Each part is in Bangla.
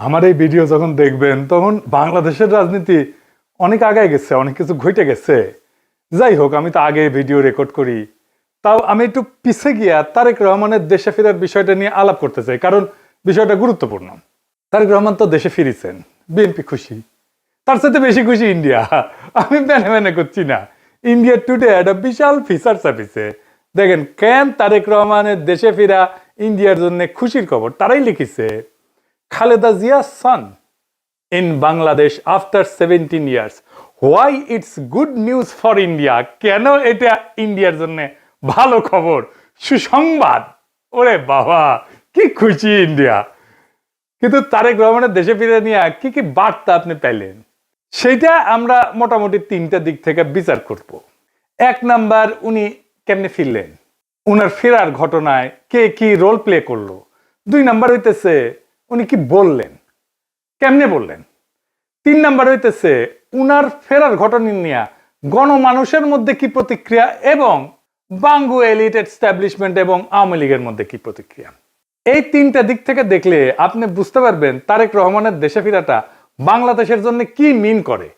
আমার এই ভিডিও যখন দেখবেন তখন বাংলাদেশের রাজনীতি অনেক আগায় গেছে, অনেক কিছু ঘটে গেছে। যাই হোক, আমি তো আগে ভিডিও রেকর্ড করি, তাও আমি একটু পিছে গিয়া তারেক রহমানের দেশে ফেরার বিষয়টা নিয়ে আলাপ করতে চাই, কারণ বিষয়টা গুরুত্বপূর্ণ। তারেক রহমান তো দেশে ফিরেছেন, বিএনপি খুশি, তার সাথে বেশি খুশি ইন্ডিয়া। আমি মেনে মেনে করছি না। ইন্ডিয়া টুডে একটা বিশাল ফিচার ছাপিছে, দেখেন কেন তারেক রহমানের দেশে ফেরা ইন্ডিয়ার জন্য খুশির খবর। তারাই লিখেছে, Khaleda জিয়া's son in Bangladesh after 17 years. Why it's good news for India? কেন এটা ইন্ডিয়ার জন্য ভালো খবর, সুসংবাদ। ওরে বাবা, কি খুশি ইন্ডিয়া। কিন্তু তারেক রহমানের দেশে ফিরে নিয়ে কি কি বার্তা আপনি পেলেন, সেটা আমরা মোটামুটি তিনটা দিক থেকে বিচার করব। এক নাম্বার, উনি কেমনে ফিরলেন, উনার ফেরার ঘটনায় কে কি রোল প্লে করলো। দুই নাম্বার হইতেছে উনি কি বললেন, কেমনে বললেন। তিন নাম্বার হইতেছে উনার ফেরার ঘটনা নিয়ে গণমানুষের মধ্যে কি প্রতিক্রিয়া, এবং বাঙ্গু এলিট এস্টাবলিশমেন্ট এবং আওয়ামী লীগের মধ্যে কি প্রতিক্রিয়া। এই তিনটা দিক থেকে দেখলে আপনি বুঝতে পারবেন তারেক রহমানের দেশে ফেরাটা বাংলাদেশের জন্য কি মিন করে,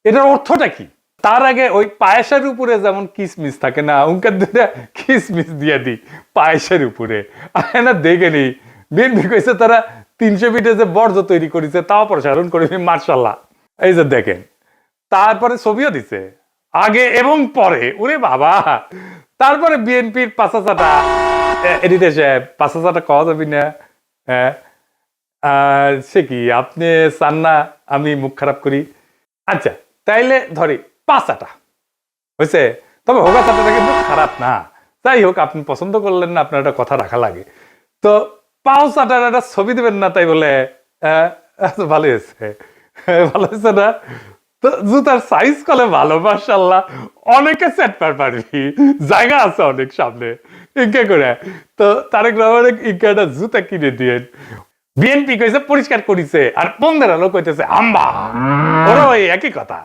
এটার অর্থটা কি। তার আগে ওই পায়েসের উপরে যেমন কিসমিস থাকে না, উনকার দুটা কিসমিস দিয়ে দিই পায়েসের উপরে। না দেখেনি বিএনপি কইছে তারা 300 ফিটে যে বর্জ্য তৈরি করেছে তাও প্রসারণ করে, মার্শাল্লাহ। এই যে দেখেন, তারপরে ছবিও দিছে আগে এবং পরে, ওরে বাবা। তারপরে বিএনপির পাঁচাচাটা এডিটর সাহেব, পাঁচাচাটা কওয়া যাবি না, হ্যাঁ সে কি আপনি চান না আমি মুখ খারাপ করি? আচ্ছা তাইলে ধরি পাঁচাটা হয়েছে, তবে হোগা চাটাটা কিন্তু খারাপ না। যাই হোক, আপনি পছন্দ করলেন না, আপনার একটা কথা রাখা লাগে। তো পাও চাটার একটা ছবি দেবেন না, তাই বলে ভালো হয়েছে, ভালো হয়েছে না? তো জুতার সাইজ কলে ভালো, মাশাআল্লাহ, অনেকে সেট পারবি, জায়গা আছে অনেক সামনে, ইনকে করে। তো তারেক রহমানের ইনকে একটা জুতা কিনে দিয়ে বিএনপি কইছে পরিষ্কার করিছে, আর 15 লোক কইতেছে আম্বা। ওরা ওই একই কথা।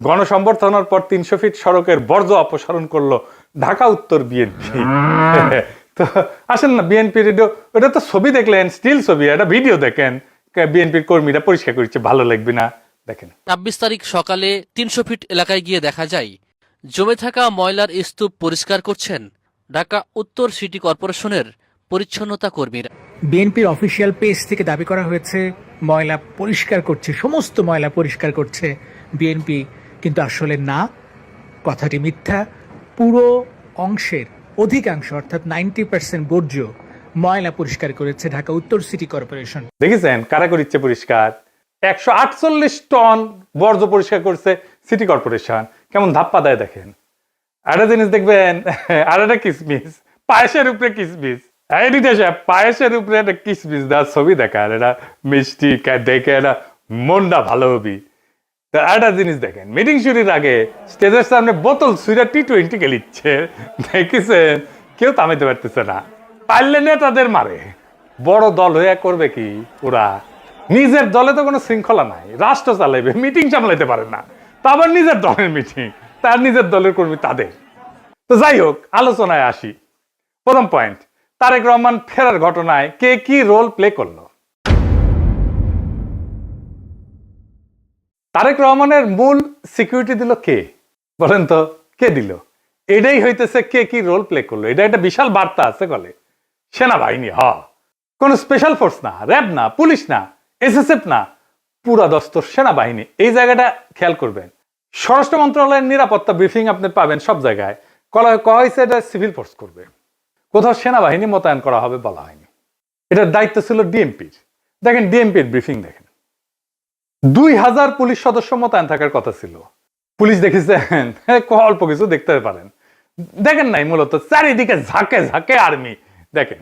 গণসংবর্ধনার পর 300 ফিট সড়কের বর্জ্য অপসারণ করলো ঢাকা উত্তর বিএনপি। তো আসেন না বিএনপির, ওটা তো ছবি দেখলেন, স্টিল ছবি, একটা ভিডিও দেখেন, বিএনপির কর্মীরা পরিষ্কার করছে, ভালো লাগবে না? দেখেন ২৬ তারিখ সকালে ৩০০ ফিট এলাকায় গিয়ে দেখা যায় জমে থাকা ময়লার স্তূপ পরিষ্কার করছেন ঢাকা উত্তর সিটি কর্পোরেশনের পরিচ্ছন্নতা কর্মীরা। বিএনপির অফিসিয়াল পেজ থেকে দাবি করা হয়েছে ময়লা পরিষ্কার করছে, সমস্ত ময়লা পরিষ্কার করছে বিএনপি, কিন্তু আসলে না, কথাটি মিথ্যা। পুরো অংশের অধিকাংশ অর্থাৎ 90% বর্জ্য ময়লা পরিষ্কার করেছে ঢাকা উত্তর সিটি কর্পোরেশন। দেখেছেন কারা করিচ্ছে পরিষ্কার? 148 টন বর্জ্য পরিষ্কার করছে সিটি কর্পোরেশন। কেমন ধাপ্পা দেয় দেখেন। একটা জিনিস দেখবেন, আর একটা কিসমিস, পায়েসের উপরে কিসমিস, পায়েসের উপরে একটা কিসমিস দেওয়ার ছবি দেখার, এটা মিষ্টি দেখে এটা মনটা ভালো হবি। একটা জিনিস দেখেন, মিটিং শুরুর আগে স্টেজের সামনে বোতল ছুঁড়া T20 খেলিচ্ছে, দেখেছেন? কেউ থামাইতে পারতেছে না, পারলে নেতাদের মারে। বড় দল হয়ে করবে কি ওরা? নিজের দলে তো কোনো শৃঙ্খলা নাই, রাষ্ট্র চালাইবে, মিটিং সামলাইতে পারে না, তা আবার নিজের দলের মিটিং, তার নিজের দলের কর্মী তাদের। তো যাই হোক, আলোচনায় আসি। প্রথম পয়েন্ট, তারেক রহমান ফেরার ঘটনায় কে কি রোল প্লে করলো। তারেক রহমানের মূল সিকিউরিটি দিল কে, বলেন তো? কে দিল? এটাই হইতেছে কে কি রোল প্লে করলো। এটা একটা বিশাল বার্তা আছে বলে। সেনাবাহিনী, কোন স্পেশাল ফোর্স না, র্যাব না, পুলিশ না, এসএসএফ না, পুরা দস্তর সেনাবাহিনী। এই জায়গাটা খেয়াল করবেন। স্বরাষ্ট্র মন্ত্রণালয়ের নিরাপত্তা ব্রিফিং আপনি পাবেন সব জায়গায়, কয়া হয়েছে এটা সিভিল ফোর্স করবে, কোথাও সেনাবাহিনী মোতায়েন করা হবে বলা হয়নি। এটার দায়িত্ব ছিল ডিএমপির। দেখেন ডিএমপির ব্রিফিং দেখেন, 2000 পুলিশ সদস্য মোতায়েন থাকার কথা ছিল। পুলিশ দেখেছেন অল্প কিছু দেখতে পারেন, দেখেন নাই, মূলত চারিদিকে ঝাঁকে ঝাঁকে আর্মি। দেখেন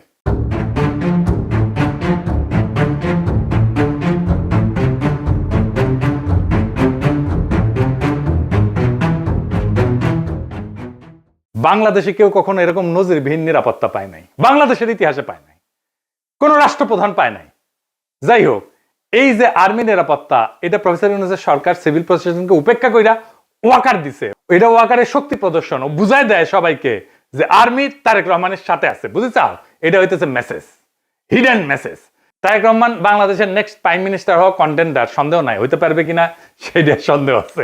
বাংলাদেশে কেউ কখনো এরকম নজিরবিহীন নিরাপত্তা পায় নাই, বাংলাদেশের ইতিহাসে পায় নাই, কোন রাষ্ট্রপ্রধান পায় নাই। যাই হোক, এই যে আর্মি নিরাপত্তা, এটা প্রফেসর ইউনূসের সরকার সিভিল প্রশাসনকে উপেক্ষা কইরা ওয়াকার দিছে। এটা ওয়াকারের শক্তি প্রদর্শন, ও বুঝাই দেয় সবাইকে যে আর্মি তারেক রহমানের সাথে আছে, বুঝেছ? এটা হইতেছে message, hidden message. Tarique Rahman বাংলাদেশের নেক্সট প্রাইম মিনিস্টার হওয়া কন্টেন্ডার, সন্দেহ নাই, হইতে পারবে কিনা সেইটা সন্দেহ আছে।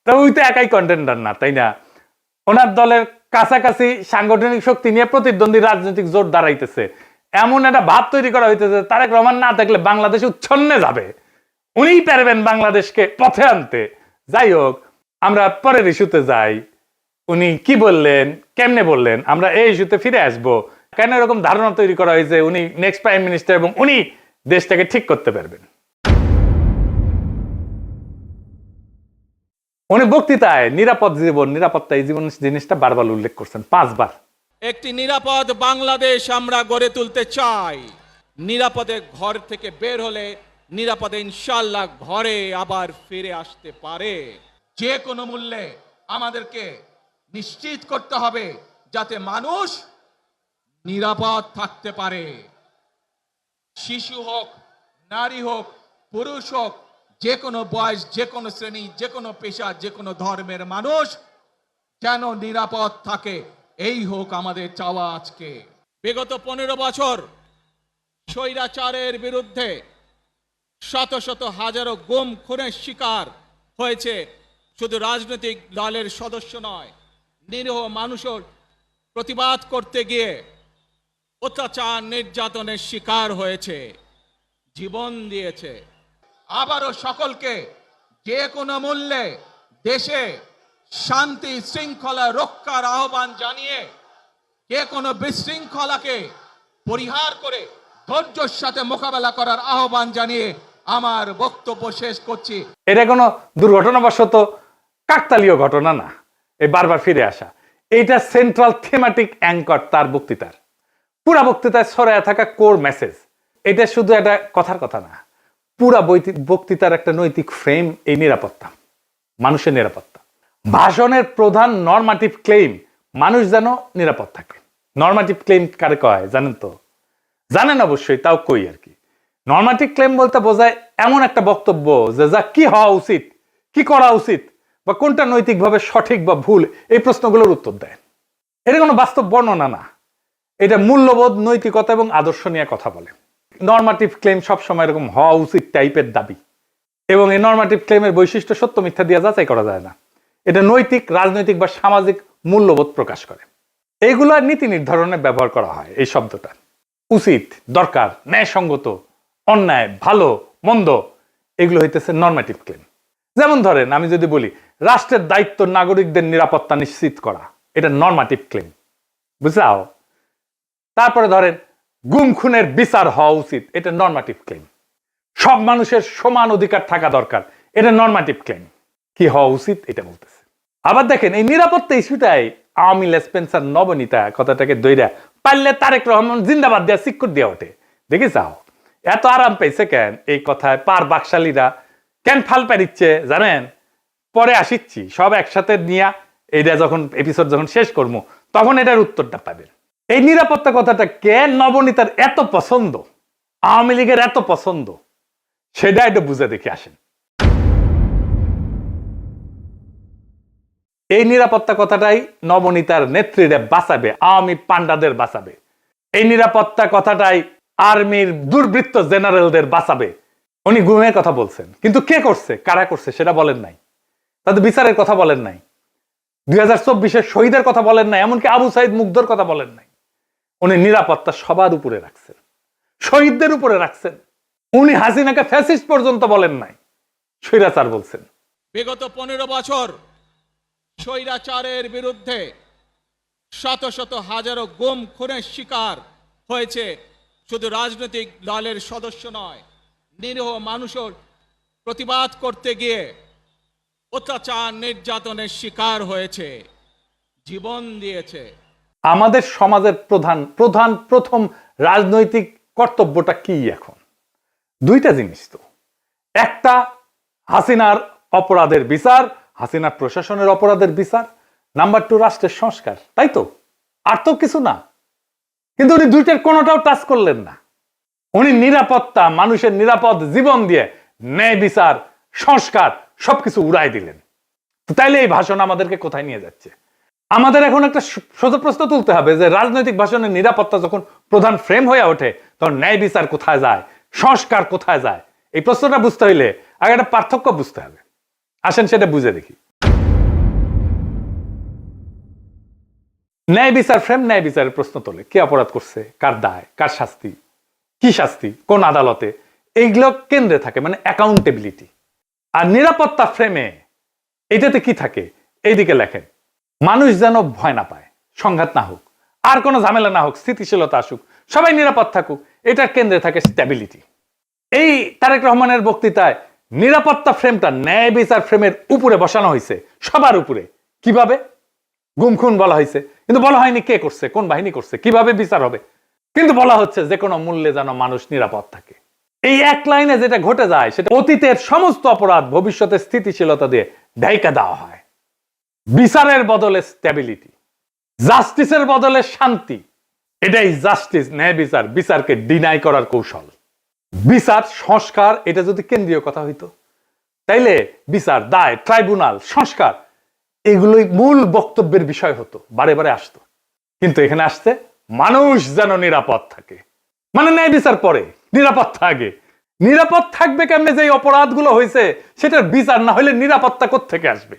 তো ওই তো একাই কন্টেন্ডার না, তাই না? ওনার দলের কাছাকাছি সাংগঠনিক শক্তি নিয়ে প্রতিদ্বন্দ্বী রাজনৈতিক জোট দাঁড়াইতেছে, এমন একটা ভাব তৈরি করা হইতেছে তারেক রহমান না থাকলে বাংলাদেশ উচ্ছন্নে যাবে, উনিই পারবেন বাংলাদেশকে পথে আনতে। যাই হোক, আমরা পরের ইস্যুতে যাই। উনি কি বললেন, কেমনে বললেন, আমরা এই ইস্যুতে ফিরে আসব। কেন এরকম ধারণা তৈরি করা হয়েছে উনি নেক্সট প্রাইম মিনিস্টার এবং উনি দেশটাকে ঠিক করতে পারবেন? উনি বক্তৃতায় নিরাপদ জীবন, নিরাপত্তা, এই জীবন জিনিসটা বারবার উল্লেখ করছেন, 5 বার। একটি নিরাপদ বাংলাদেশ আমরা গড়ে তুলতে চাই। নিরাপদে ঘর থেকে বের হলে নিরাপদে ইনশাআল্লাহ ঘরে আবার ফিরে আসতে পারে। যে কোনো মূল্যে আমাদেরকে নিশ্চিত করতে হবে যাতে মানুষ নিরাপদ থাকতে পারে। শিশু হোক, নারী হোক, পুরুষ হোক, যে কোনো বয়স, যে কোনো শ্রেণী, যে কোনো পেশা, যে কোনো ধর্মের মানুষ যেন নিরাপদ থাকে, এই হোক আমাদের চাওয়া। আজকে বিগত 15 বছর স্বৈরাচারের বিরুদ্ধে শত শত হাজারো গুম খুনের শিকার হয়েছে শুধু রাজনৈতিক দলের সদস্য নয়, নিরীহ মানুষের প্রতিবাদ করতে গিয়ে অত্যাচার নির্যাতনের শিকার হয়েছে, জীবন দিয়েছে। আবারও সকলকে যে কোনো মূল্যে দেশে শান্তি শৃঙ্খলা রক্ষার আহ্বান জানিয়ে যে কোনো বিশৃঙ্খলাকে পরিহার করে ধৈর্যের সাথে মোকাবেলা করার আহ্বান জানিয়ে আমার বক্তব্য শেষ করছি। এটা কোনো দুর্ঘটনাবশত কাকতালীয় ঘটনা না, এই বারবার ফিরে আসা, এইটা সেন্ট্রাল থিমেটিক অ্যাঙ্কর তার বক্তৃতার। পুরা বক্তৃতায় ছড়ায় থাকা কোর মেসেজ। এটা শুধু একটা কথার কথা না, পুরা বক্তৃতার একটা নৈতিক ফ্রেম এই নিরাপত্তা, মানুষের নিরাপত্তা। ভাষণের প্রধান নরমাটিভ ক্লেম মানুষ যেন নিরাপদ থাকে। নরমাটিভ ক্লেম কারে কয় জানেন তো? জানেন অবশ্যই, তাও কই আর কি। নরমাটিভ ক্লেম বলতে বোঝায় এমন একটা বক্তব্য যে যা কি হওয়া উচিত, কি করা উচিত, বা কোনটা নৈতিকভাবে সঠিক বা ভুল, এই প্রশ্নগুলোর উত্তর দেয়। এটা কোনো বাস্তব বর্ণনা না, এটা মূল্যবোধ, নৈতিকতা এবং আদর্শ নিয়ে কথা বলে। নরমাটিভ ক্লেম সবসময় এরকম হওয়া উচিত টাইপের দাবি, এবং এই নরমাটিভ ক্লেমের বৈশিষ্ট্য সত্য মিথ্যা দিয়ে যাচাই করা যায় না। এটা নৈতিক, রাজনৈতিক বা সামাজিক মূল্যবোধ প্রকাশ করে। এইগুলো নীতি নির্ধারণে ব্যবহার করা হয়। এই শব্দটা উচিত, দরকার, ন্যায়সঙ্গত, অন্যায়, ভালো, মন্দ, এগুলো হইতেছে নরমাটিভ ক্লেম। যেমন ধরেন, আমি যদি বলি রাষ্ট্রের দায়িত্ব নাগরিকদের নিরাপত্তা নিশ্চিত করা, এটা নরমাটিভ ক্লেম, বুঝলাও? তারপরে ধরেন গুম খুনের বিচার হওয়া উচিত, এটা নরমাটিভ ক্লেম। সব মানুষের সমান অধিকার থাকা দরকার, এটা নরমাটিভ ক্লেম। কি হওয়া উচিত এটা বলতেছে। আবার দেখেন, এই নিরাপত্তা ইস্যুটাই আওয়ামী লেসপেন্সার নবনীতা কথাটাকে দইরা পারলে তারেক রহমান জিন্দাবাদ দেওয়া সিক্কুর দেওয়া ওঠে। দেখে যাও এত আরাম পেয়েছে কেন এই কথায়, পার বাকশালীরা কেন ফাল পারিচ্ছে জানেন? পরে আসিচ্ছি, সব একসাথে নিয়ে এইটা যখন এপিসোড যখন শেষ করবো তখন এটার উত্তরটা পাবেন। এই নিরাপত্তা কথাটা কেন নবনীতার এত পছন্দ, আওয়ামী লীগের এত পছন্দ, সেটা একটু বুঝে দেখে আসেন। এই নিরাপত্তা কথাটাই নবনীতার নেত্রীরা বাঁচাবে, আওয়ামী পান্ডাদের বাঁচাবে। এই নিরাপত্তা কথাটাই আর্মির দুর্বৃত্ত জেনারেলদের বাঁচাবে। উনি গুমের কথা বলছেন, কিন্তু কে করছে, কারা করছে সেটা বলেন নাই। তাদের বিচারের কথা বলেন নাই, 2024-এর শহীদের কথা বলেন নাই, এমনকি আবু সাইদ মুগ্ধর কথা বলেন নাই। উনি নিরাপত্তা সবার উপরে রাখছেন, শহীদদের উপরে রাখছেন। উনি হাসিনাকে ফ্যাসিস্ট পর্যন্ত বলেন নাই, স্বৈরাচার বলছেন। বিগত 15 বছর স্বৈরাচারের বিরুদ্ধে শত শত হাজারো গুম খুনের শিকার হয়েছে শুধু রাজনৈতিক দলের সদস্য নয়, নিরীহ মানুষের প্রতিবাদ করতে গিয়ে অত্যাচার নির্যাতনের শিকার হয়েছে, জীবন দিয়েছে। আমাদের সমাজের প্রথম রাজনৈতিক কর্তব্যটা কি এখন? দুইটা জিনিস তো, একটা হাসিনার অপরাধের বিচার, হাসিনার প্রশাসনের অপরাধের বিচার, নাম্বার 2 রাষ্ট্রের সংস্কার, তাই তো? আর তো কিছু না। কিন্তু উনি দুইটার কোনোটাও টাচ করলেন না। উনি নিরাপত্তা, মানুষের নিরাপদ জীবন দিয়ে ন্যায় বিচার, সংস্কার সবকিছু উড়াই দিলেন। তো তাইলে এই ভাষণ আমাদেরকে কোথায় নিয়ে যাচ্ছে? আমাদের এখন একটা সোজা প্রশ্ন তুলতে হবে যে রাজনৈতিক ভাষণের নিরাপত্তা যখন প্রধান ফ্রেম হয়ে ওঠে তখন ন্যায় বিচার কোথায় যায়, সংস্কার কোথায় যায়? এই প্রশ্নটা বুঝতে হইলে আগে একটা পার্থক্য বুঝতে হবে। আসেন সেটা বুঝে দেখি। ন্যায় বিচার ফ্রেম ন্যায় বিচারের প্রশ্ন তোলে, কে অপরাধ করছে, কার দায়, কার শাস্তি, কি শাস্তি, কোন আদালতে, এইগুলো কেন্দ্রে থাকে, মানে অ্যাকাউন্টেবিলিটি। আর নিরাপত্তা ফ্রেমে এটাতে কি থাকে? এইদিকে লেখেন, মানুষ যেন ভয় না পায়, সংঘাত না হোক, আর কোনো ঝামেলা না হোক, স্থিতিশীলতা আসুক, সবাই নিরাপদ থাকুক, এটার কেন্দ্রে থাকে স্ট্যাবিলিটি। এই তারেক রহমানের বক্তৃতায় নিরাপত্তা ফ্রেমটা ন্যায় বিচার ফ্রেমের উপরে বসানো হয়েছে, সবার উপরে। কিভাবে? গুম খুন বলা হয়েছে, কিন্তু বলা হয়নি কে করছে, কোন বাহিনী করছে, কিভাবে বিচার হবে, কিন্তু বলা হচ্ছে যে কোনো মূল্যে যেন মানুষ নিরাপদ থাকে। এই এক লাইনে যেটা ঘটে যায় সেটা অতীতের সমস্ত অপরাধ ভবিষ্যতে স্থিতিশীলতা দিয়ে ঢাইকা দেওয়া হয়। বিচারের বদলে স্ট্যাবিলিটি, জাস্টিসের বদলে শান্তি, এটাই জাস্টিস, ন্যায় বিচার, বিচারকে ডিনাই করার কৌশল। বিচার সংস্কার এটা যদি কেন্দ্রীয় কথা হইতো, তাইলে বিচার, দায়, ট্রাইব্যুনাল, সংস্কার এগুলোই মূল বক্তব্যের বিষয় হতো, বারে বারে আসতো। কিন্তু এখানে আসছে মানুষ যেন নিরাপদ থাকে, মানে ন্যায় বিচার পরে, নিরাপত্তা আগে। নিরাপদ থাকবে কেমনে? যে অপরাধগুলো হয়েছে সেটার বিচার না হলে নিরাপত্তা কোত্থেকে আসবে?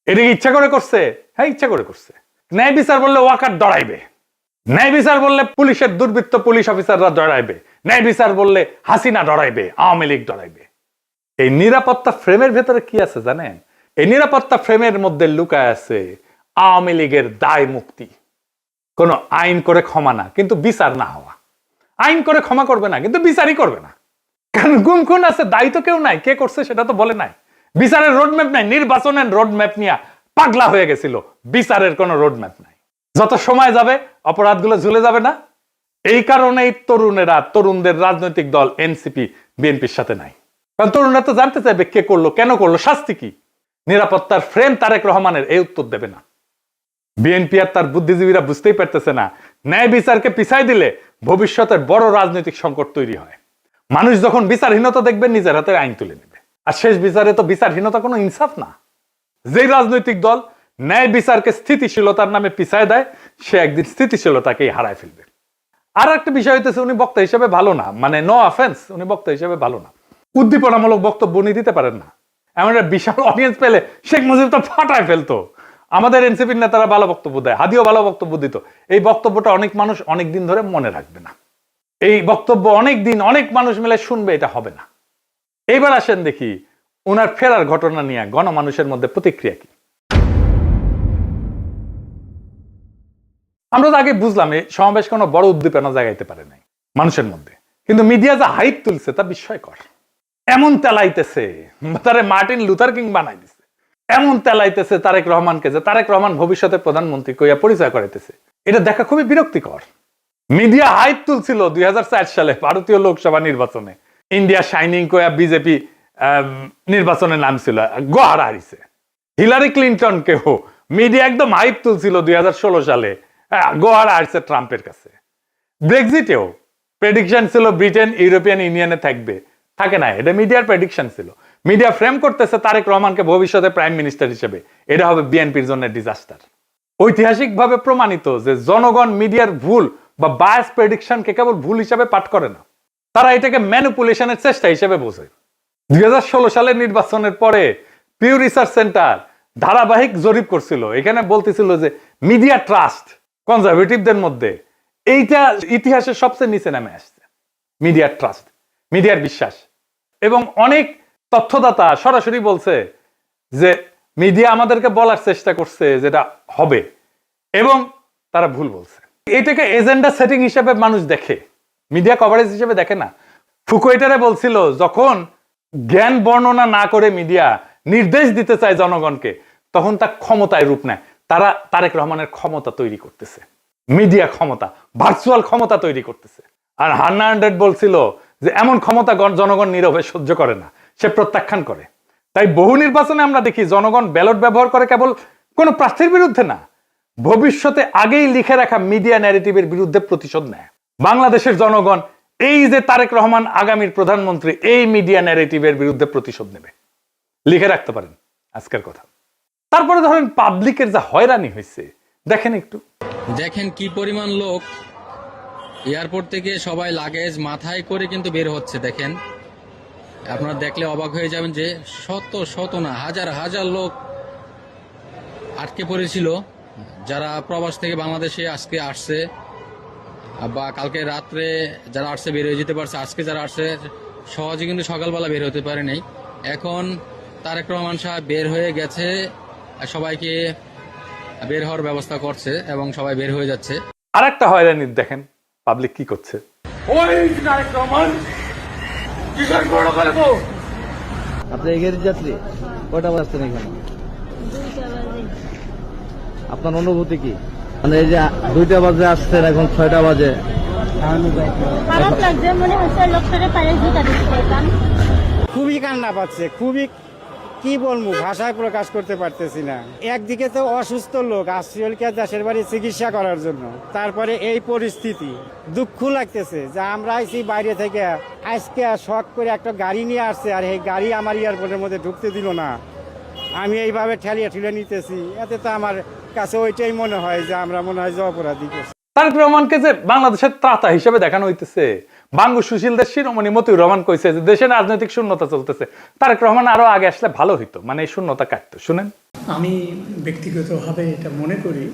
এটা ইচ্ছা করে করছে? হ্যাঁ, ইচ্ছা করে করছে। ন্যায় বিচার বললে ওয়াকার ডরাইবে, ন্যায় বিচার বললে পুলিশের দুর্বৃত্ত পুলিশ অফিসাররা ডরাইবে, ন্যায় বিচার বললে হাসিনা ডরাইবে, আওয়ামী লীগ ডরাইবে। এই নিরাপত্তা ফ্রেমের ভেতরে কি আছে জানেন? এই নিরাপত্তা ফ্রেমের মধ্যে লুকায় আছে আওয়ামী লীগের দায় মুক্তি। কোন আইন করে ক্ষমা না, কিন্তু বিচার না হওয়া। আইন করে ক্ষমা করবে না, কিন্তু বিচারই করবে না। কারণ গুম খুন আছে, দায়ী তো কেউ নাই, কে করছে সেটা তো বলে নাই। বিচারের রোডম্যাপ নাই, নির্বাচনের রোডম্যাপ নিয়ে পাগলা হয়ে গেছিল, বিচারের কোনো রোডম্যাপ নাই। যত সময় যাবে অপরাধগুলো ঝুলে যাবে না? এই কারণেই তরুণেরা, তরুণদের রাজনৈতিক দল এনসিপি বিএনপির সাথে নাই। কারণ তরুণরা তো জানতে চাইবে কে করলো, কেন করলো, শাস্তি কি। নিরাপত্তার ফ্রেম তারেক রহমানের এই উত্তর দেবে না। বিএনপি আর তার বুদ্ধিজীবীরা বুঝতেই পারতেছে না, ন্যায় বিচারকে পিছাই দিলে ভবিষ্যতের বড় রাজনৈতিক সংকট তৈরি হয়। মানুষ যখন বিচারহীনতা দেখবে নিজের হাতে আইন তুলে নেবে। আর শেষ বিচারে তো বিচারহীনতা কোনো ইনসাফ না। যে রাজনৈতিক দল ন্যায় বিচারকে স্থিতিশীলতার নামে পিছায় দেয়, সে একদিন স্থিতিশীলতাকেই হারায় ফেলবে। আর একটা বিষয় হইতেছে, উনি বক্তা হিসেবে ভালো না, মানে নো অফেন্স, উনি বক্তা হিসেবে ভালো না। উদ্দীপনামূলক বক্তব্য উনি দিতে পারেন না। এমন একটা বিশাল অডিয়েন্স পেলে শেখ মুজিব তো ফাটায় ফেলতো। আমাদের এনসিপির নেতারা ভালো বক্তব্য দেয়, হাদিও ভালো বক্তব্য দিত। এই বক্তব্যটা অনেক মানুষ অনেক দিন ধরে মনে রাখবে না। এই বক্তব্য অনেক দিন অনেক মানুষ মিলে শুনবে, এটা হবে না। এইবার আসেন দেখি ওনার ফেরার ঘটনা নিয়ে গণমানুষের মধ্যে প্রতিক্রিয়া কি। আমরা তো আগে বুঝলাম এই সমাবেশ কোনো বড় উদ্দীপনা জাগাইতে পারে নাই মানুষের মধ্যে, কিন্তু মিডিয়া যা হাইপ তুলছে তা বিস্ময়কর। এমন তেলাইতেছে, তারে মার্টিন লুথার কিং বানাই দিছে। এমন তেলাইতেছে তারেক রহমানকে যে তারেক রহমান ভবিষ্যতের প্রধানমন্ত্রী কইয়া পরিচয় করাইতেছে। এটা দেখা খুবই বিরক্তিকর। মিডিয়া হাইপ তুলছিল 2004 সালে ভারতীয় লোকসভা নির্বাচনে, ইন্ডিয়া শাইনিং কইয়া বিজেপি নির্বাচনে নামছিল, গোহারা হারিছে। হিলারি ক্লিন্টনকেও মিডিয়া একদম হাইপ তুলছিল 2016 সালে, গোহারা হারছে ট্রাম্পের কাছে। ব্রেক্সিটেও প্রেডিকশন ছিল ব্রিটেন ইউরোপিয়ান ইউনিয়নে থাকবে, থাকে না। এটা মিডিয়ার প্রেডিকশন ছিল। মিডিয়া ফ্রেম করতেছে তারেক রহমানকে ভবিষ্যতে প্রাইম মিনিস্টার হিসেবে, এটা হবে বিএনপির জন্য ডিজাস্টার। ঐতিহাসিকভাবে প্রমাণিত যে জনগণ মিডিয়ার ভুল বা বায়াস প্রেডিকশনকে কেবল ভুল হিসাবে পাঠ করে না, তারা এটাকে ম্যানিপুলেশনের চেষ্টা হিসেবে বোঝে। 2016 সালের নির্বাচনের পরে পিউ রিসার্চ সেন্টার ধারাবাহিক জরিপ করছিল, এখানে বলতেছিল যে মিডিয়া ট্রাস্ট কনজারভেটিভদের মধ্যে এইটা ইতিহাসের সবচেয়ে নিচে নামে আসছে। মিডিয়ার ট্রাস্ট, মিডিয়ার বিশ্বাস। এবং অনেক তথ্যদাতা সরাসরি বলছে যে মিডিয়া আমাদেরকে বলার চেষ্টা করছে যেটা হবে, এবং তারা ভুল বলছে। এটাকে এজেন্ডা সেটিং হিসেবে মানুষ দেখে, মিডিয়া কভারেজ হিসেবে দেখে না। ফুকুয়েটারে বলছিল যখন জ্ঞান বর্ণনা না করে মিডিয়া নির্দেশ দিতে চায় জনগণকে, তখন তা ক্ষমতায় রূপ নেয়। তারা তারেক রহমানের ক্ষমতা তৈরি করতেছে, মিডিয়া ক্ষমতা, ভার্চুয়াল ক্ষমতা তৈরি করতেছে। আর হান্না আন্ড্রেড বলছিল যে এমন ক্ষমতা জনগণ নীরবে সহ্য করে না, সে প্রত্যাখ্যান করে। তাই বহু নির্বাচনে আমরা দেখি জনগণ ব্যালট ব্যবহার করে কেবল কোন প্রার্থীর বিরুদ্ধে না, ভবিষ্যতে আগেই লিখে রাখা মিডিয়া ন্যারেটিভের বিরুদ্ধে প্রতিশোধ নেয়। বাংলাদেশের জনগণ এই যে তারেক রহমান আগামীর প্রধানমন্ত্রী, এই মিডিয়া ন্যারেটিভের বিরুদ্ধে প্রতিশোধ নেবে, লিখে রাখতে পারেন আজকের কথা। তারপরে ধরেন পাবলিকের যা হয়রানি হয়েছে দেখেন একটু। দেখেন কি পরিমাণ লোক এয়ারপোর্ট থেকে সবাই লাগেজ মাথায় করে কিন্তু বের হচ্ছে। দেখেন, আপনারা দেখলে অবাক হয়ে যাবেন যে শত শত না হাজার হাজার লোক আটকে পড়েছিল, যারা প্রবাস থেকে বাংলাদেশে আজকে আসছে বা কালকে রাত্রে যারা আসছে বের হয়ে যেতে পারছে, আজকে যারা আসছে সহজে কিন্তু সকালবেলা বের হতে পারে নাই। এখন তারেক রহমান সাহেব বের হয়ে গেছে, সবাইকে বের হওয়ার ব্যবস্থা করছে এবং সবাই বের হয়ে যাচ্ছে। আর একটা হয়রানি দেখেন পাবলিক কি করছে। আপনি এগের যাত্রী কয়টা বাজছেন এখানে? আপনার অনুভূতি কি? মানে এই যে 2টা বাজে আসছেন, এখন 6টা বাজে। খারাপ লাগছে, মনে হচ্ছে লোকটারে পায়ে জুতা দিতে পারতাম। খুবই কান্না পাচ্ছে, খুবই কি বলবো, ভাষায় প্রকাশ করতে পারতেছি না। একদিকে তো অসুস্থ লোক আসছিলকে দেশের বাড়ি চিকিৎসা করার জন্য, তারপরে এই পরিস্থিতি, দুঃখ লাগতেছে যে আমরা আইছি বাইরে থেকে, আজকে শখ করে একটা গাড়ি নিয়ে আসছে আর এই গাড়ি আমার এয়ারপোর্টের মধ্যে ঢুকতে দিল না। আমি এইভাবে ঠেলিয়ে ঠেলে নিতেছি, এতে তো আমার কাছে ওইটাই মনে হয় যে আমরা মনে হয় যে অপরাধী করছি। তারেক রহমানকে যে বাংলাদেশের ত্রাতা হিসেবে দেখানো হইতেছে, বাঙ্গু সুশীলদের শিরোমণি মতিউর রহমান কইছে যে দেশে রাজনৈতিক শূন্যতা চলতেছে, তারেক রহমান আরো আগে আসলে ভালো হইতো, মানে এই শূন্যতা কাটতো। শুনেন, আমি ব্যক্তিগতভাবে এটা মনে করি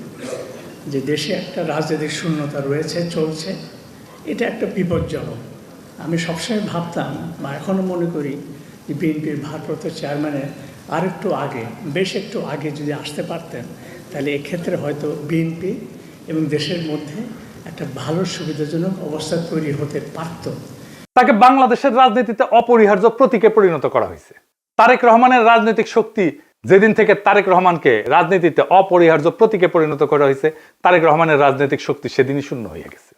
যে দেশে একটা রাজনৈতিক শূন্যতা রয়েছে, চলছে, এটা একটা বিপজ্জনক। আমি সবসময় ভাবতাম বা এখনও মনে করি যে বিএনপির ভারপ্রাপ্ত চেয়ারম্যানের আর একটু আগে, বেশ একটু আগে যদি আসতে পারতেন, তাহলে এক্ষেত্রে হয়তো বিএনপি এবং দেশের মধ্যে একটা ভালো সুবিধাজনক অবস্থা তৈরি হতে পারত। তাকে বাংলাদেশের রাজনীতিতে অপরিহার্য প্রতীকে পরিণত করা হয়েছে। তারেক রহমানের রাজনৈতিক শক্তি যেদিন থেকে তারেক রহমানকে রাজনীতিতে অপরিহার্য প্রতীকে পরিণত করা হয়েছে, তারেক রহমানের রাজনৈতিক শক্তি সেদিনই শূন্য হয়ে গেছে।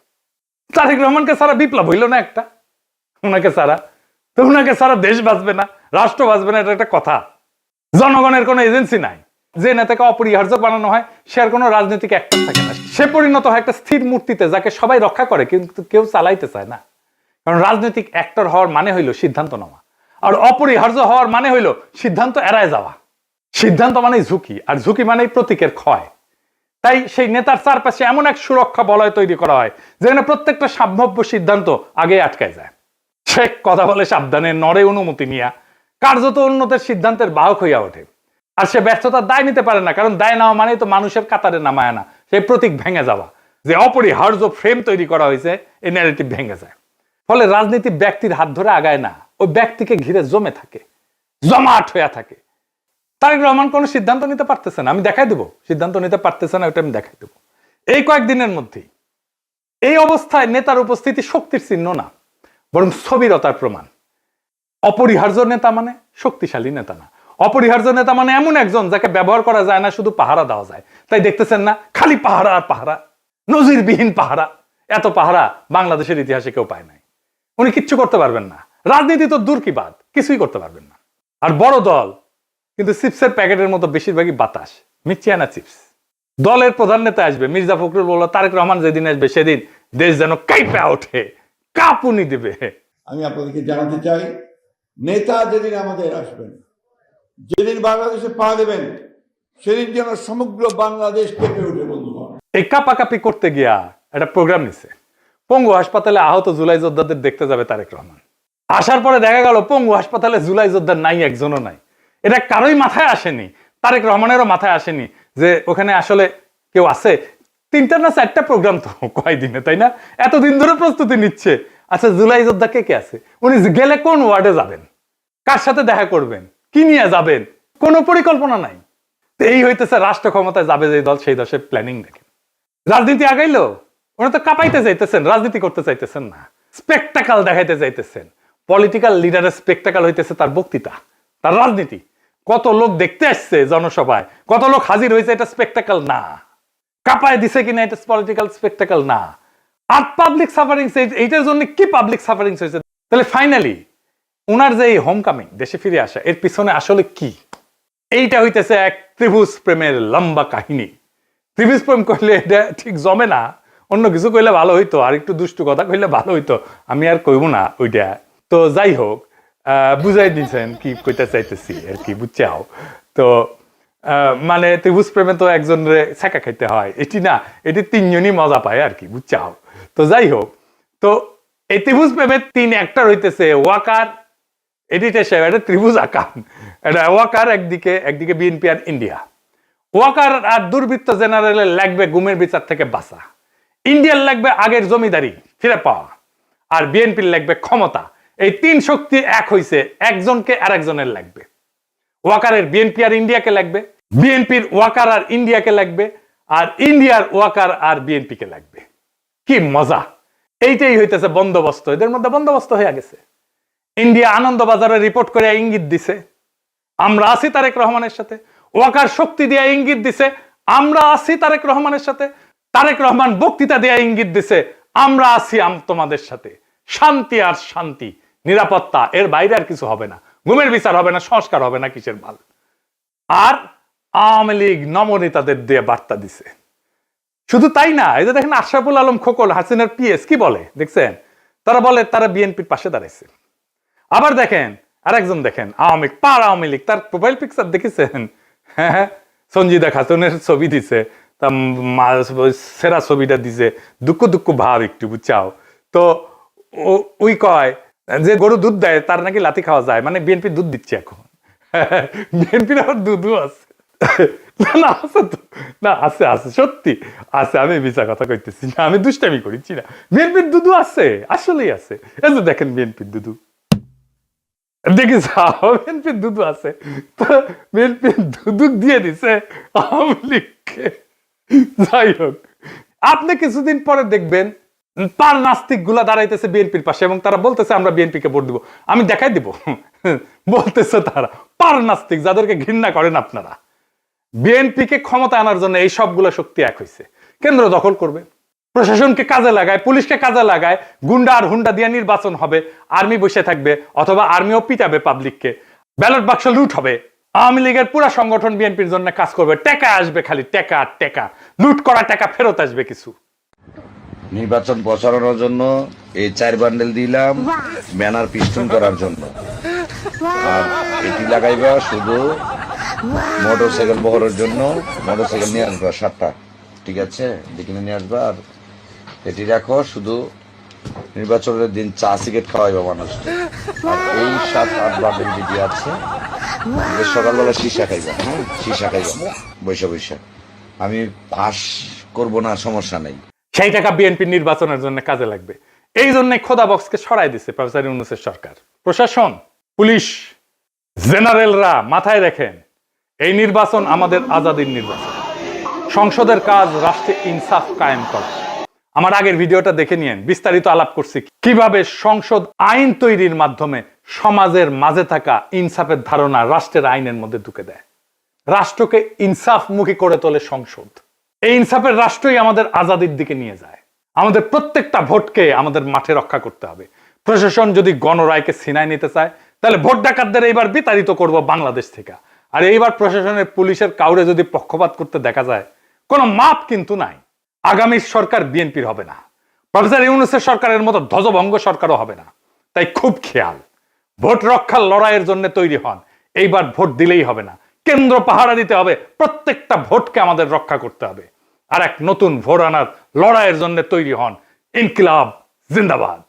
তারেক রহমানকে ছাড়া বিপ্লব হইল না একটা, ওনাকে ছাড়া তো, ওনাকে ছাড়া দেশ বাঁচবে না, রাষ্ট্র বাঁচবে না, এটা একটা কথা। জনগণের কোনো এজেন্সি নাই, যে নেতাকে অপরিহার্য বানানো হয় সে আর কোনো রাজনৈতিক অ্যাক্টর থাকে না, সে পরিণত হয় একটা স্থির মূর্তিতে যাকে সবাই রক্ষা করে কিন্তু কেউ চালাইতে চায় না। কারণ রাজনৈতিক অ্যাক্টর হওয়ার মানে হইল সিদ্ধান্ত নেওয়া, আর অপরিহার্য হওয়ার মানে হইল সিদ্ধান্ত এড়ায় যাওয়া। সিদ্ধান্ত মানেই ঝুঁকি, আর ঝুঁকি মানেই প্রতীকের ক্ষয়। তাই সেই নেতার চারপাশে এমন এক সুরক্ষা বলয় তৈরি করা হয় যেখানে প্রত্যেকটা সম্ভাব্য সিদ্ধান্ত আগে আটকায় যায়। সে কথা বলে সাবধানে, নড়ে অনুমতি নিয়া, কার্যত উন্নতের সিদ্ধান্তের বাহক হইয়া ওঠে। আর সে ব্যর্থতার দায় নিতে পারে না, কারণ দায় নেওয়া মানেই তো মানুষের কাতারে নামায় না, সেই প্রতীক ভেঙে যাওয়া, যে অপরিহার্য ফ্রেম তৈরি করা হয়েছে, এই ন্যারেটিভ ভেঙে যায়। ফলে রাজনীতি ব্যক্তির হাত ধরে আগায় না, ওই ব্যক্তিকে ঘিরে জমে থাকে, জমাট হইয়া থাকে। তারেক রহমান কোনো সিদ্ধান্ত নিতে পারতেছে না, আমি দেখাই দেবো সিদ্ধান্ত নিতে পারতেছে না, ওটা আমি দেখাই দেবো এই কয়েকদিনের মধ্যেই। এই অবস্থায় নেতার উপস্থিতি শক্তির চিহ্ন না, বরং স্থবিরতার প্রমাণ। অপরিহার্য নেতা মানে শক্তিশালী নেতা না, অপরিহার্য নেতা মানে এমন একজন যাকে ব্যবহার করা যায় না, শুধু পাহারা দেওয়া যায়। তাই দেখতেছেন না, খালি পাহারা আর পাহারা, নজিরবিহীন পাহারা। এত পাহারা বাংলাদেশের ইতিহাসে কেউ পায় নাই। উনি কিচ্ছু করতে পারবেন না, রাজনীতি তো দূর কি বাদ, কিছুই করতে পারবেন না। আর বড় দল কিন্তু চিপসের প্যাকেটের মতো বেশিরভাগই বাতাস, মিচিয়ানা চিপস। দলের প্রধান নেতা আসবে, মির্জা ফখরুল বলল তারেক রহমান যেদিন আসবে সেদিন দেশ যেন কাঁপে ওঠে, কাঁপুনি দেবে। আমি আপনাদেরকে জানাতে চাই, নেতা যেদিন আমাদের আসবেন, যেদিন বাংলাদেশে পা দেবেন, সেদিন যেন সমগ্র বাংলাদেশ কেঁপে উঠে। বন্ধুগণ, এই কাপাকাপি করতে গিয়া একটা প্রোগ্রাম নিছে, পঙ্গু হাসপাতালে আহত জুলাই যোদ্ধাদের দেখতে যাবে তারেক রহমান। আসার পরে দেখা গেল পঙ্গু হাসপাতালে জুলাই যোদ্ধা নাই, একজনও নাই। এটা কারোই মাথায় আসেনি, তারেক রহমানেরও মাথায় আসেনি যে ওখানে আসলে কেউ আছে। 3টা না 4টা প্রোগ্রাম তো কয়দিনে, তাই না? এতদিন ধরে প্রস্তুতি নিচ্ছে। আচ্ছা, জুলাই যোদ্ধা কে কে আছে? উনি গেলে কোন ওয়ার্ডে যাবেন, কার সাথে দেখা করবেন, কি নিয়ে যাবেন, কোনো পরিকল্পনা নাই। এই হইতেছে রাষ্ট্র ক্ষমতায় যাবে যে দল, সেই দশের প্ল্যানিং দেখেন। রাজনীতি আগাইলো, ওনারা তো কাঁপাইতে চাইতেছেন, রাজনীতি করতে চাইতেছেন না, স্পেকটাকাল দেখাইতে চাইতেছেন। পলিটিক্যাল লিডারের স্পেকটাকাল হইতেছে তার বক্তৃতা, তার রাজনীতি। কত লোক দেখতে আসছে জনসভায়, কত লোক হাজির হয়েছে, এটা স্পেকটাকাল না। কাঁপায় দিছে কিনা, এটা পলিটিক্যাল স্পেকটাকাল না। আর পাবলিক সাফারিংস, এইটার জন্য কি পাবলিক সাফারিংস হয়েছে? তাহলে ফাইনালি ওনার যে এই হোম কামিং, দেশে ফিরে আসা, এর পিছনে আসলে কি? এইটা হইতেছে এক ত্রিভুজ প্রেমের লম্বা কাহিনী। ত্রিভুজ প্রেম করলে এটা ঠিক জমে না, অন্য কিছু কইলে ভালো হইতো, আর একটু দুষ্টু কথা কইলে ভালো হইতো, আমি আর কইব না ওইটা। তো যাই হোক, বুঝাই দিয়েছেন কি কইতে চাইতেছি আর কি, বুঝছাও তো। মানে ত্রিভুজ প্রেমে তো একজনের ছেঁকা খাইতে হয়, এটি না, এটি 3জনই মজা পায় আর কি, বুঝছাও। তো যাই হোক, তো এই ত্রিভুজ প্রেমের 3 অ্যাক্টর হইতেছে ওয়াকার, এডিটর সাহেব, এটা ত্রিভুজ আকার, এটা ওয়াকার একদিকে বিএনপি আর ইন্ডিয়া। ওয়াকার আর দুর্বৃত্ত জেনারেলের লাগবে গুমের বিচার থেকে বাঁচা, ইন্ডিয়ার লাগবে আগের জমিদারি ফিরে পাওয়া, আর বিএনপির লাগবে ক্ষমতা। এই 3 শক্তি এক হইছে, একজনকে আর একজনের লাগবে। ওয়াকারের বিএনপি আর ইন্ডিয়াকে লাগবে, বিএনপির ওয়াকার আর ইন্ডিয়াকে লাগবে, আর ইন্ডিয়ার ওয়াকার আর বিএনপিকে লাগবে। কি মজা! এইটাই হইতেছে বন্দোবস্ত, এদের মধ্যে বন্দোবস্ত হয়ে গেছে। ইন্ডিয়া আনন্দবাজারে রিপোর্ট করে ইঙ্গিত দিছে আমরা আছি তারেক রহমানের সাথে, ওয়াকার শক্তি দিয়ে ইঙ্গিত দিছে আমরা আছি তারেক রহমানের সাথে, তারেক রহমান বক্তৃতা দিয়ে ইঙ্গিত দিছে আমরা আছি তোমাদের সাথে। শান্তি আর শান্তি, নিরাপত্তা, এর বাইরে আর কিছু হবে না। গুমের বিচার হবে না, সংস্কার হবে না, কিসের ভাল। আর আওয়ামী লীগ নমনেতাদের দিয়ে বার্তা দিছে। শুধু তাই না, এই যে দেখেন আশরাফুল আলম খোকন, হাসিনার পিএস, কি বলে দেখছেন? তারা বলে তারা বিএনপির পাশে দাঁড়াইছে। আবার দেখেন আরেকজন, দেখেন আওয়ামী লীগ, তার প্রোফাইল পিকচার দেখেছেন? হ্যাঁ, সঞ্জিদা খাতুনের ছবি দিছে, তা সেরা ছবিটা দিছে, দুঃখ ভাব একটু, বুঝছাও তো। ওই কয় যে গরু দুধ দেয় তার নাকি লাথি খাওয়া যায়, মানে বিএনপি দুধ দিচ্ছে এখন। বিএনপির আবার দুধও আছে। না আছে তো, না আছে আছে, সত্যি আছে, আমি মিছা কথা কইতেছি না, আমি দুষ্টামি করিছি না। বিএনপির দুধু আছে, আসলেই আছে। এই যে দেখেন বিএনপির দুধু, দেখি বিএনপির দুধু আছে, তো বিএনপির দুধু দিয়ে দিছে আওয়ামী লীগকে। যাই হোক, আপনি কিছুদিন পরে দেখবেন পার নাস্তিক গুলা দাঁড়াইতেছে বিএনপির পাশে এবং তারা বলতেছে আমরা বিএনপিকে ভোট দিব। আমি দেখাই দিব, বলতেছে তারা পার নাস্তিক, যাদেরকে ঘৃণা করেন আপনারা। বিএনপিকে ক্ষমতা আনার জন্য এই সবগুলো শক্তি এক হয়েছে। কেন্দ্র দখল করবে, প্রশাসনকে কাজে লাগায়, পুলিশকে কাজে লাগায়, গুন্ডা আর হুন্ডা দিয়ে নির্বাচন হবে, আর্মি বসে থাকবে, অথবা আর্মিও পিটাবে পাবলিককে, ব্যালট বাক্স লুট হবে। আওয়ামী লীগের পুরো সংগঠন বিএনপির জন্য কাজ করবে, টাকা আসবে, খালি টাকা আর টাকা, লুট করা টাকা ফেরত আসবে কিছু। নির্বাচন প্রচারণার জন্য এই 4 বান্ডেল দিলাম ব্যানার পিস্টন করার জন্য, আর এটি লাগাইবা শুধু মোটরসাইকেল বহরের জন্য। মোটরসাইকেল নিয়ে আসবা 7টা, ঠিক আছে, দেখে নিয়ে আসবা। আর এটি রাখো শুধু নির্বাচনের দিন চা সিগারেট খাওয়াইবা মানুষকে। আর এই 7-8 বান্ডেল যেটি আছে, সকালবেলা সীসা খাইবা, হ্যাঁ সীসা খাইবা বৈশা। আমি পাস করবো না, সমস্যা নেই। সেই টাকা বিএনপি নির্বাচনের জন্য কাজে লাগবে। এই জন্য খোদা বক্সকে সরাই দিছে প্রফেসর ইউনূসের সরকার। প্রশাসন, পুলিশ, জেনারেলরা মাথায় রাখেন, এই নির্বাচন আমাদের আজাদির নির্বাচন। সংসদের কাজ রাষ্ট্রে ইনসাফ কায়েম করা। আমার আগের ভিডিওটা দেখে নিয়েন, বিস্তারিত আলাপ করছি কিভাবে সংসদ আইন তৈরির মাধ্যমে সমাজের মাঝে থাকা ইনসাফের ধারণা রাষ্ট্রের আইনের মধ্যে ঢুকে দেয়। রাষ্ট্রকে ইনসাফমুখী করে তোলে সংসদ। এই ইনসাফের রাষ্ট্রই আমাদের আজাদির দিকে নিয়ে যায়। আমাদের প্রত্যেকটা ভোটকে আমাদের মাঠে রক্ষা করতে হবে। প্রশাসন যদি গণরায়কে ছিনায় নিতে চায়, তাহলে ভোট ডাকাতদের এইবার বিতাড়িত করব বাংলাদেশ থেকে। আর এইবার প্রশাসনের, পুলিশের কাউরে যদি পক্ষপাত করতে দেখা যায়, কোনো মাপ কিন্তু নাই। আগামী সরকার বিএনপির হবে না, প্রফেসর ইউনূসের সরকারের মতো ধ্বজভঙ্গ সরকারও হবে না। তাই খুব খেয়াল, ভোট রক্ষার লড়াইয়ের জন্য তৈরি হন। এইবার ভোট দিলেই হবে না, কেন্দ্র পাহারা দিতে হবে, প্রত্যেকটা ভোটকে আমাদের রক্ষা করতে হবে। আর এক নতুন ভোট আনার লড়াইয়ের জন্য তৈরি হন। ইনকিলাব জিন্দাবাদ।